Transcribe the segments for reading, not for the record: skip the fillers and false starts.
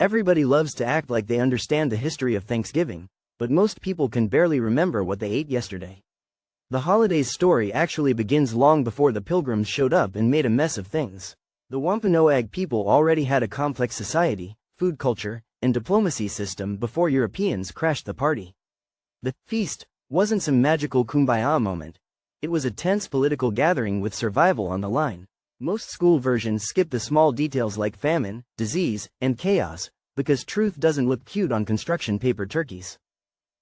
Everybody loves to act like they understand the history of Thanksgiving, but most people can barely remember what they ate yesterday. The holiday's story actually begins long before the Pilgrims showed up and made a mess of things. The Wampanoag people already had a complex society, food culture, and diplomacy system before Europeans crashed the party. The feast wasn't some magical kumbaya moment. It was a tense political gathering with survival on the line. Most school versions skip the small details like famine, disease, and chaos, because truth doesn't look cute on construction paper turkeys.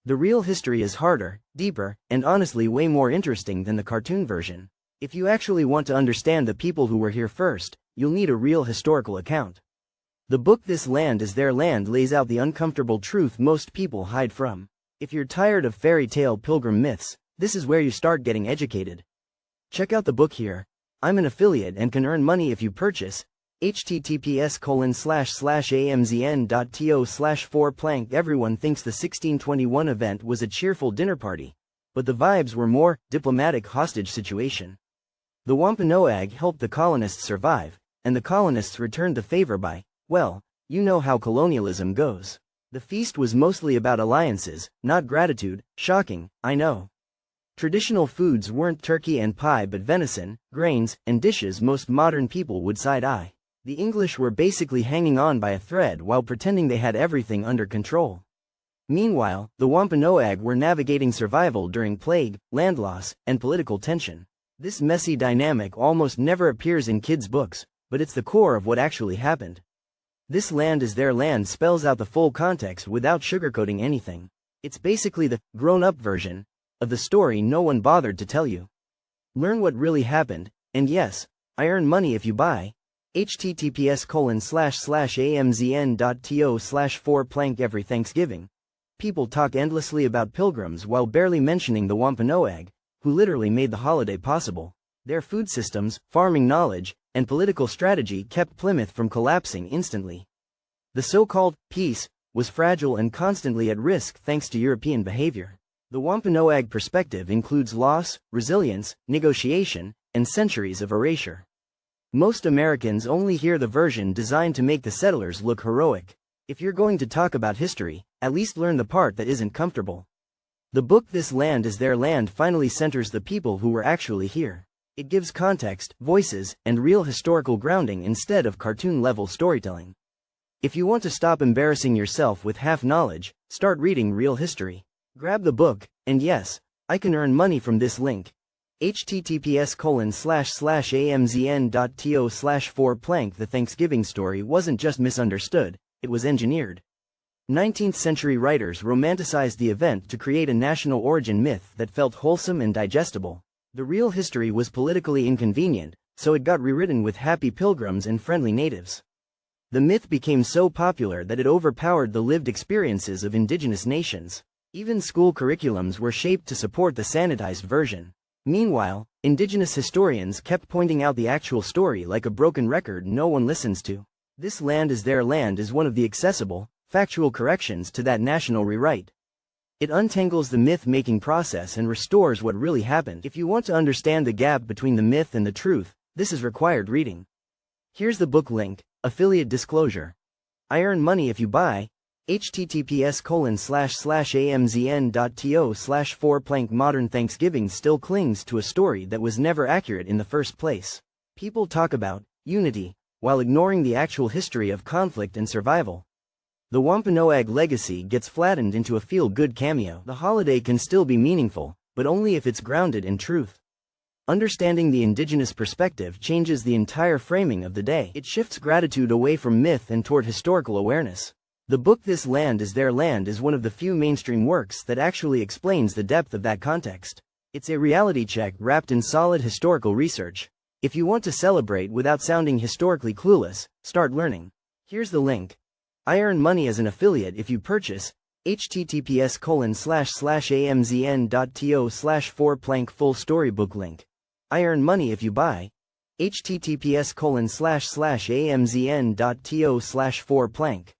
The real history is harder, deeper, and honestly way more interesting than the cartoon version. If you actually want to understand the people who were here first, you'll need a real historical account. The book This Land Is Their Land lays out the uncomfortable truth most people hide from. If you're tired of fairy tale pilgrim myths, this is where you start getting educated. Check out the book here. I'm an affiliate and can earn money if you purchase. https://amzn.to/4plank. Everyone thinks the 1621 event was a cheerful dinner party, but the vibes were more diplomatic hostage situation. The Wampanoag helped the colonists survive, and the colonists returned the favor by, well, you know how colonialism goes. The feast was mostly about alliances, not gratitude. Shocking, I know. Traditional foods weren't turkey and pie but venison, grains, and dishes most modern people would side-eye. The English were basically hanging on by a thread while pretending they had everything under control. Meanwhile, the Wampanoag were navigating survival during plague, land loss, and political tension. This messy dynamic almost never appears in kids' books, but it's the core of what actually happened. This Land Is Their Land spells out the full context without sugarcoating anything. It's basically the grown-up version of the story no one bothered to tell you. Learn what really happened, and yes, I earn money if you buy. https://amzn.to/4plank. Every Thanksgiving, people talk endlessly about pilgrims while barely mentioning the Wampanoag, who literally made the holiday possible. Their food systems, farming knowledge, and political strategy kept Plymouth from collapsing instantly. The so-called peace was fragile and constantly at risk thanks to European behavior. The Wampanoag perspective includes loss, resilience, negotiation, and centuries of erasure. Most Americans only hear the version designed to make the settlers look heroic. If you're going to talk about history, at least learn the part that isn't comfortable. The book This Land Is Their Land finally centers the people who were actually here. It gives context, voices, and real historical grounding instead of cartoon-level storytelling. If you want to stop embarrassing yourself with half-knowledge, start reading real history. Grab the book, and yes, I can earn money from this link. https://amzn.to/4plank. The Thanksgiving story wasn't just misunderstood, it was engineered. 19th-century writers romanticized the event to create a national origin myth that felt wholesome and digestible. The real history was politically inconvenient, so it got rewritten with happy pilgrims and friendly natives. The myth became so popular that it overpowered the lived experiences of indigenous nations. Even school curriculums were shaped to support the sanitized version. Meanwhile, indigenous historians kept pointing out the actual story like a broken record no one listens to. This Land Is Their Land is one of the accessible, factual corrections to that national rewrite. It untangles the myth-making process and restores what really happened. If you want to understand the gap between the myth and the truth, this is required reading. Here's the book link, affiliate disclosure. I earn money if you buy. https://amzn.to/4plank. Modern Thanksgiving still clings to a story that was never accurate in the first place. People talk about unity, while ignoring the actual history of conflict and survival. The Wampanoag legacy gets flattened into a feel-good cameo. The holiday can still be meaningful, but only if it's grounded in truth. Understanding the indigenous perspective changes the entire framing of the day. It shifts gratitude away from myth and toward historical awareness. The book This Land Is Their Land is one of the few mainstream works that actually explains the depth of that context. It's a reality check wrapped in solid historical research. If you want to celebrate without sounding historically clueless, start learning. Here's the link. I earn money as an affiliate if you purchase. https://amzn.to/4plank. Full storybook link. I earn money if you buy. https://amzn.to/4plank.